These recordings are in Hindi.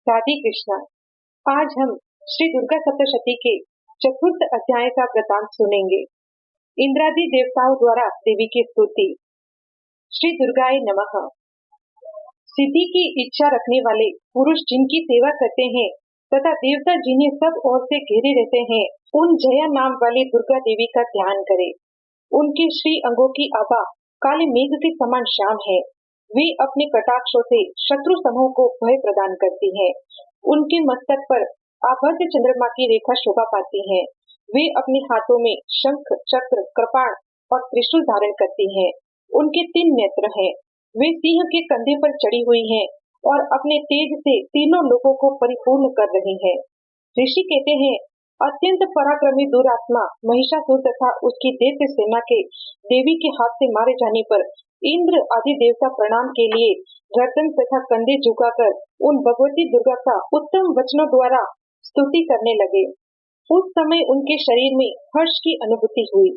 राधे कृष्णा। आज हम श्री दुर्गा सप्तशती के चतुर्थ अध्याय का वृतांत सुनेंगे। इंद्रादि देवताओं द्वारा देवी की स्तुति। श्री दुर्गाए नमः। सिद्धि की इच्छा रखने वाले पुरुष जिनकी सेवा करते हैं तथा देवता जिन्हें सब ओर से घेरे रहते हैं, उन जया नाम वाली दुर्गा देवी का ध्यान करें। उनके श्री अंगों की आभा काले मेघ के समान श्याम है। वे अपने कटाक्षों से शत्रु समूह को भय प्रदान करती हैं। उनके मस्तक पर आबद्ध चंद्रमा की रेखा शोभा पाती है। वे अपने हाथों में शंख, चक्र, कृपाण और त्रिशूल धारण करती हैं। उनके 3 नेत्र हैं। वे सिंह के कंधे पर चढ़ी हुई हैं और अपने तेज से तीनों लोगों को परिपूर्ण कर रही हैं। ऋषि कहते हैं, अत्यंत पराक्रमी दुरात्मा महिषासुर तथा उसकी दैत्य सेना के देवी के हाथ से मारे जाने पर इंद्र आदि देवता प्रणाम के लिए गर्दन तथा कंधे झुकाकर उन भगवती दुर्गा का उत्तम वचनों द्वारा स्तुति करने लगे। उस समय उनके शरीर में हर्ष की अनुभूति हुई।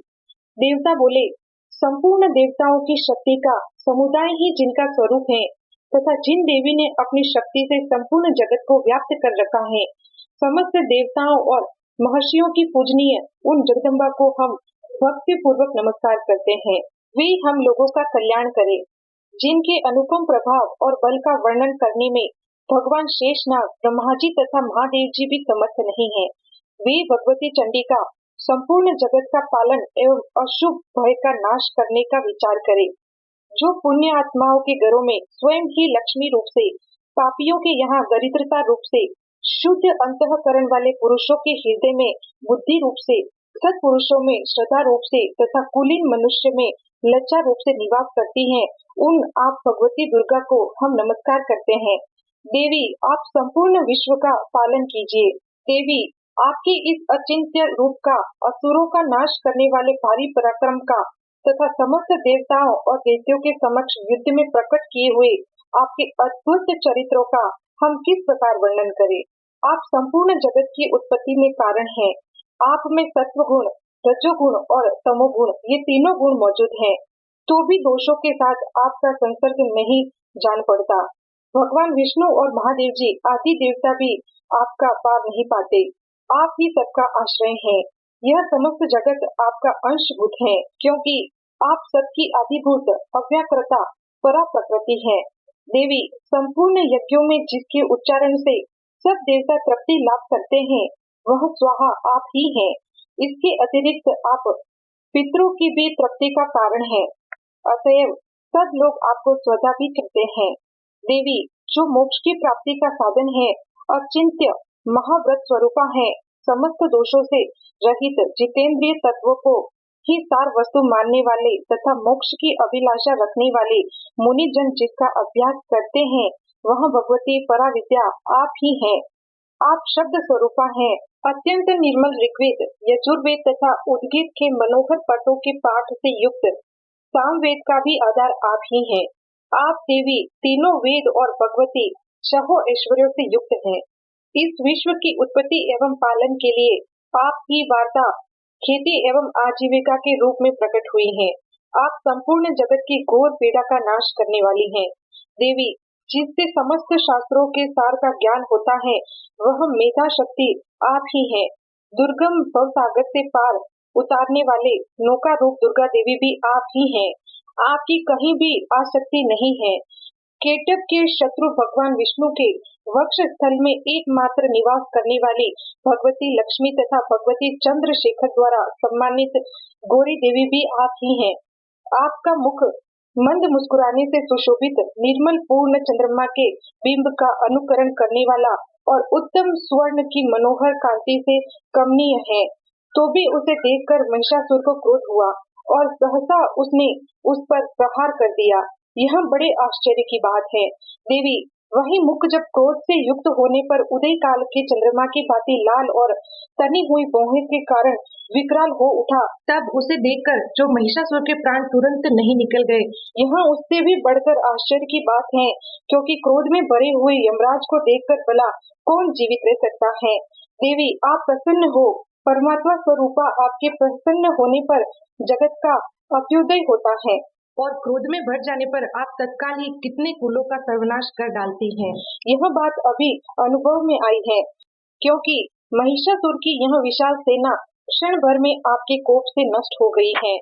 देवता बोले, संपूर्ण देवताओं की शक्ति का समुदाय ही जिनका स्वरूप है तथा जिन देवी ने अपनी शक्ति से संपूर्ण जगत को व्याप्त कर रखा है, समस्त देवताओं और महर्षियों की पूजनीय उन जगदम्बा को हम भक्ति पूर्वक नमस्कार करते हैं। वे हम लोगों का कल्याण करें। जिनके अनुपम प्रभाव और बल का वर्णन करने में भगवान शेषनाग, ब्रह्मा जी तथा महादेव जी भी समर्थ नहीं है। वे भगवती चंडी का संपूर्ण जगत का पालन एवं अशुभ भय का नाश करने का विचार करे। जो पुण्य आत्माओं के घरों में स्वयं ही लक्ष्मी रूप से, पापियों के यहाँ दरिद्रता रूप से, शुद्ध अंतःकरण वाले पुरुषों के हृदय में बुद्धि रूप से, सत्पुरुषों में श्रद्धा रूप से तथा कुलीन मनुष्य में लज्जा रूप से निवास करती हैं, उन आप भगवती दुर्गा को हम नमस्कार करते हैं। देवी, आप संपूर्ण विश्व का पालन कीजिए। देवी, आपके इस अचिंत्य रूप का, असुरों का नाश करने वाले भारी पराक्रम का तथा समस्त देवताओं और दैत्यों के समक्ष युद्ध में प्रकट किए हुए आपके अद्भुत चरित्रों का हम किस प्रकार वर्णन करें। आप संपूर्ण जगत की उत्पत्ति में कारण हैं। आप में सत्व गुण, रजोगुण और तमोगुण, ये तीनों गुण मौजूद हैं, तो भी दोषों के साथ आपका संसर्ग नहीं जान पड़ता। भगवान विष्णु और महादेव जी आदि देवता भी आपका पार नहीं पाते। आप ही सबका आश्रय हैं। यह समस्त जगत आपका अंशभूत है, क्योंकि आप सबकी आदिभूत अव्याकृता परा प्रकृति है। देवी, संपूर्ण यज्ञों में जिसके उच्चारण से सब देवता तृप्ति लाभ करते हैं, वह स्वाहा आप ही हैं। इसके अतिरिक्त आप पितरों की भी तृप्ति का कारण है। अतएव सब लोग आपको स्वधा भी कहते हैं। देवी, जो मोक्ष की प्राप्ति का साधन है, अचिंत्य महाव्रत स्वरूपा है, समस्त दोषों से रहित जितेंद्रिय तत्वों को ही सार वस्तु मानने वाले तथा मोक्ष की अभिलाषा रखने वाले मुनि जन जिसका अभ्यास करते हैं, वह भगवती पराविद्या आप ही हैं। आप शब्द स्वरूपा हैं। अत्यंत निर्मल ऋग्वेद, यजुर्वेद तथा उद्गीत के मनोहर पटों के पाठ से युक्त सामवेद का भी आधार आप ही हैं। आप देवी तीनों वेद और भगवती छहों ऐश्वर्यों से युक्त हैं। इस विश्व की उत्पत्ति एवं पालन के लिए आप ही वार्ता, खेती एवं आजीविका के रूप में प्रकट हुई हैं। आप संपूर्ण जगत की घोर पीड़ा का नाश करने वाली हैं। देवी, जिससे समस्त शास्त्रों के सार का ज्ञान होता है, वह मेधा शक्ति आप ही है। दुर्गम भवसागर से पार उतारने वाले नौका रूप दुर्गा देवी भी आप ही हैं। आपकी कहीं भी आसक्ति नहीं है। केटक के शत्रु भगवान विष्णु के वक्ष स्थल में एकमात्र निवास करने वाली भगवती लक्ष्मी तथा भगवती चंद्रशेखर द्वारा सम्मानित गौरी देवी भी आप ही हैं। आपका मुख मंद मुस्कुराने से सुशोभित निर्मल पूर्ण चंद्रमा के बिंब का अनुकरण करने वाला और उत्तम स्वर्ण की मनोहर कांति से कमनीय है। तो भी उसे देखकर महिषासुर को क्रोध हुआ और सहसा उसने उस पर प्रहार कर दिया। यह बड़े आश्चर्य की बात है। देवी, वही मुख जब क्रोध से युक्त होने पर उदय काल के चंद्रमा की भांति लाल और तनी हुई भौहें के कारण विकराल हो उठा, तब उसे देखकर जो महिषासुर के प्राण तुरंत नहीं निकल गए, यह उससे भी बढ़कर आश्चर्य की बात है, क्योंकि क्रोध में भरे हुए यमराज को देखकर भला कौन जीवित रह सकता है। देवी, आप प्रसन्न हो। परमात्मा स्वरूपा आपके प्रसन्न होने पर जगत का अभ्युदय होता है। और क्रोध में भर जाने पर आप तत्काल ही कितने कुलों का सर्वनाश कर डालती हैं। यह बात अभी अनुभव में आई है, क्योंकि महिषासुर की यह विशाल सेना क्षण भर में आपके कोप से नष्ट हो गई है।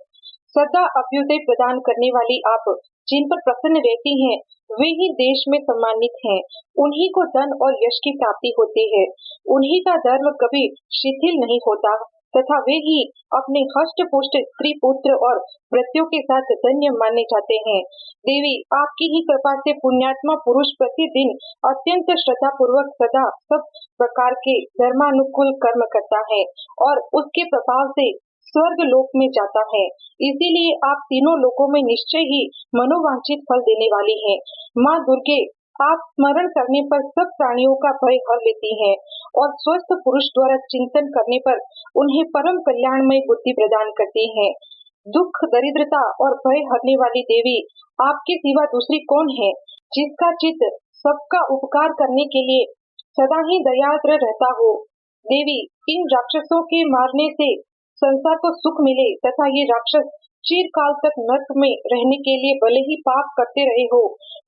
सदा अभ्युदय प्रदान करने वाली आप जिन पर प्रसन्न रहती हैं, वे ही देश में सम्मानित हैं। उन्हीं को धन और यश की प्राप्ति होती है। उन्हीं का धर्म कभी शिथिल नहीं होता तथा वे ही अपने हष्ट पुष्ट स्त्री पुत्र और मृत्यु के साथ धन्य माने जाते हैं। देवी, आपकी ही कृपा से पुण्यात्मा पुरुष प्रतिदिन अत्यंत श्रद्धा पूर्वक सदा सब प्रकार के धर्मानुकूल कर्म करता है और उसके प्रभाव से स्वर्ग लोक में जाता है। इसीलिए आप तीनों लोकों में निश्चय ही मनोवांछित फल देने वाली हैं। माँ दुर्गे, आप स्मरण करने पर सब प्राणियों का भय हर लेती हैं और स्वस्थ पुरुष द्वारा चिंतन करने पर उन्हें परम कल्याणमय बुद्धि प्रदान करती हैं। दुख, दरिद्रता और भय हरने वाली देवी, आपके सिवा दूसरी कौन है जिसका चित्त सबका उपकार करने के लिए सदा ही दयाद्र रहता हो। देवी, इन राक्षसों के मारने से संसार को सुख मिले तथा ये राक्षस चिरकाल तक नरक में रहने के लिए भले ही पाप करते रहे हो,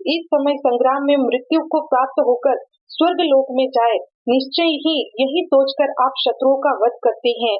इस समय संग्राम में मृत्यु को प्राप्त होकर स्वर्ग लोक में जाए, निश्चय ही यही सोचकर आप शत्रुओं का वध करती हैं।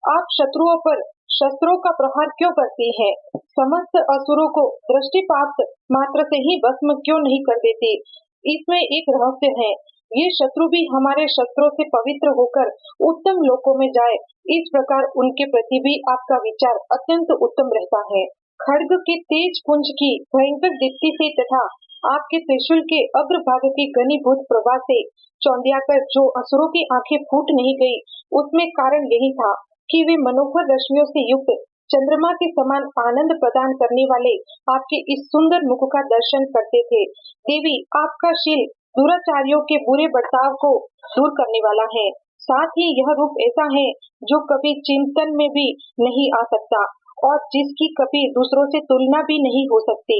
आप शत्रुओं पर शस्त्रों का प्रहार क्यों करती हैं? समस्त असुरों को दृष्टिपात मात्र से ही भस्म क्यों नहीं कर देती? इसमें एक रहस्य है। ये शत्रु भी हमारे शस्त्रों से पवित्र होकर उत्तम लोकों में जाए, इस प्रकार उनके प्रति भी आपका विचार अत्यंत उत्तम रहता है। खड्ग के तेज पुंज की भयंकर दीप्ति से तथा आपके त्रिशूल के अग्रभाग के घनीभूत प्रभा से चौंधियाकर जो असुरों की आंखें फूट नहीं गई, उसमें कारण यही था कि वे मनोहर रश्मियों से युक्त चंद्रमा के समान आनंद प्रदान करने वाले आपके इस सुंदर मुख का दर्शन करते थे। देवी, आपका शील दुराचारियों के बुरे बर्ताव को दूर करने वाला है। साथ ही यह रूप ऐसा है जो कभी चिंतन में भी नहीं आ सकता और जिसकी कभी दूसरों से तुलना भी नहीं हो सकती,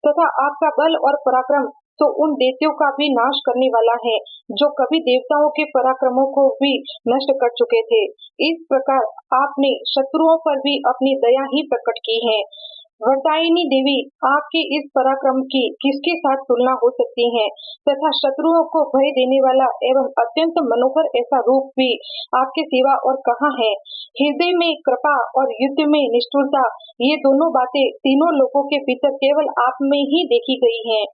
तथा आपका बल और पराक्रम तो उन दैत्यों का भी नाश करने वाला है जो कभी देवताओं के पराक्रमों को भी नष्ट कर चुके थे। इस प्रकार आपने शत्रुओं पर भी अपनी दया ही प्रकट की है। वरदायिनी देवी, आपके इस पराक्रम की किसके साथ तुलना हो सकती है तथा शत्रुओं को भय देने वाला एवं अत्यंत मनोहर ऐसा रूप भी आपके सिवा और कहाँ है। हृदय में कृपा और युद्ध में निष्ठुरता, ये दोनों बातें तीनों लोगों के भीतर केवल आप में ही देखी गई हैं।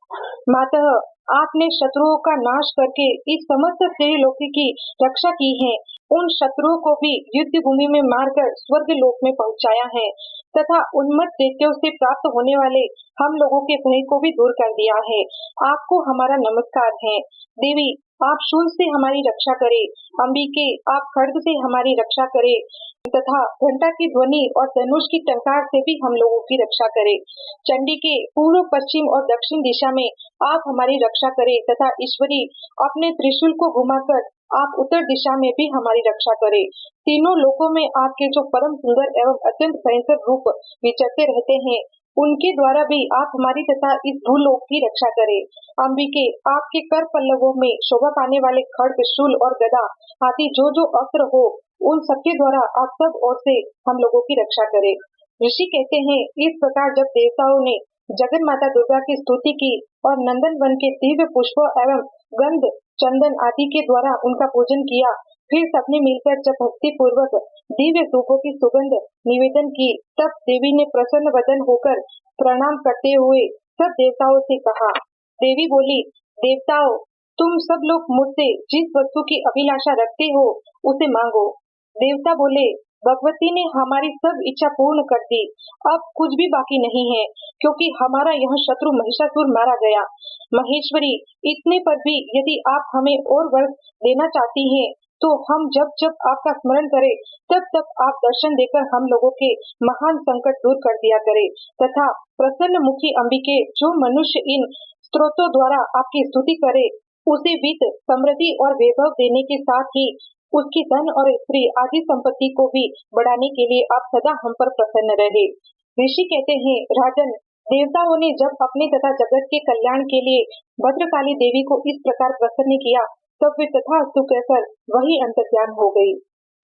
मातः, आपने शत्रुओं का नाश करके इस समस्त त्रिलोकी की रक्षा की है। उन शत्रुओं को भी युद्ध भूमि में मारकर स्वर्ग लोक में पहुंचाया है तथा उन्मत्त दैत्यों से प्राप्त होने वाले हम लोगों के भय को भी दूर कर दिया है। आपको हमारा नमस्कार है। देवी, आप शूल से हमारी रक्षा करे। अंबिके, आप खड्ग से हमारी रक्षा करे तथा घंटा की ध्वनि और धनुष की टंकार से भी हम लोगों की रक्षा करे। चंडिके, पूर्व, पश्चिम और दक्षिण दिशा में आप हमारी रक्षा करे तथा ईश्वरी, अपने त्रिशूल को घुमाकर आप उत्तर दिशा में भी हमारी रक्षा करे। तीनों लोकों में आपके जो परम सुंदर एवं अत्यंत भयंकर रूप विचरते रहते हैं, उनके द्वारा भी आप हमारी तथा इस भूलोक की रक्षा करें। अंबिके, आपके कर पल्लवों में शोभा पाने वाले खड्ग, शूल और गदा आदि जो जो अस्त्र हो, उन सबके द्वारा आप सब ओर से हम लोगों की रक्षा करें। ऋषि कहते हैं, इस प्रकार जब देवताओं ने जगन माता दुर्गा की स्तुति की और नंदन वन के दिव्य पुष्पों एवं गंध, चंदन आदि के द्वारा उनका पूजन किया, फिर सबने मिलकर जब भक्ति पूर्वक दिव्य धूपों की सुगंध निवेदन की, तब देवी ने प्रसन्न वदन होकर प्रणाम करते हुए सब देवताओं से कहा। देवी बोली, देवताओं, तुम सब लोग मुझसे जिस वस्तु की अभिलाषा रखते हो उसे मांगो। देवता बोले, भगवती ने हमारी सब इच्छा पूर्ण कर दी, अब कुछ भी बाकी नहीं है, क्योंकि हमारा यह शत्रु महिषासुर मारा गया। महेश्वरी, इतने पर भी यदि आप हमें और वर देना चाहती हैं, तो हम जब जब आपका स्मरण करें, तब तब आप दर्शन देकर हम लोगों के महान संकट दूर कर दिया करें तथा प्रसन्न मुखी अंबिके, जो मनुष्य इन स्त्रोतों द्वारा आपकी स्तुति करे, उसे वित्त, समृद्धि और वैभव देने के साथ ही उसकी धन और स्त्री आदि संपत्ति को भी बढ़ाने के लिए आप सदा हम पर प्रसन्न रहे। ऋषि कहते हैं, राजन, देवताओं ने जब अपने तथा जगत के कल्याण के लिए भद्रकाली देवी को इस प्रकार प्रसन्न किया, तब वे तथास्तु कहकर वही अंतर्ध्यान हो गई।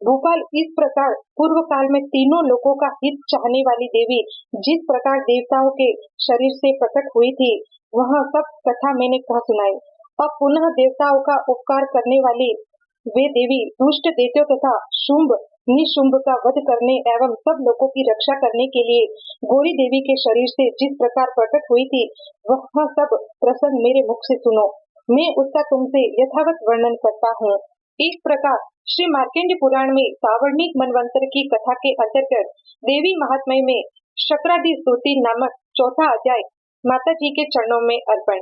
भोपाल इस प्रकार पूर्व काल में तीनों लोगों का हित चाहने वाली देवी जिस प्रकार देवताओं के शरीर से प्रकट हुई थी, वह सब कथा मैंने कह सुनाई। अब पुनः देवताओं का उपकार करने वाली वे देवी दुष्ट दैत्यों तथा शुंभ निशुंभ का वध करने एवं सब लोगों की रक्षा करने के लिए गौरी देवी के शरीर से जिस प्रकार प्रकट हुई थी, वह सब प्रसंग मेरे मुख से सुनो। मैं उसका तुमसे यथावत वर्णन करता हूँ। इस प्रकार श्री मार्कंडेय पुराण में सावर्णिक मनवंतर की कथा के अंतर्गत देवी महात्म्य में शक्रादि स्तुति नामक चौथा अध्याय माता जी के चरणों में अर्पण।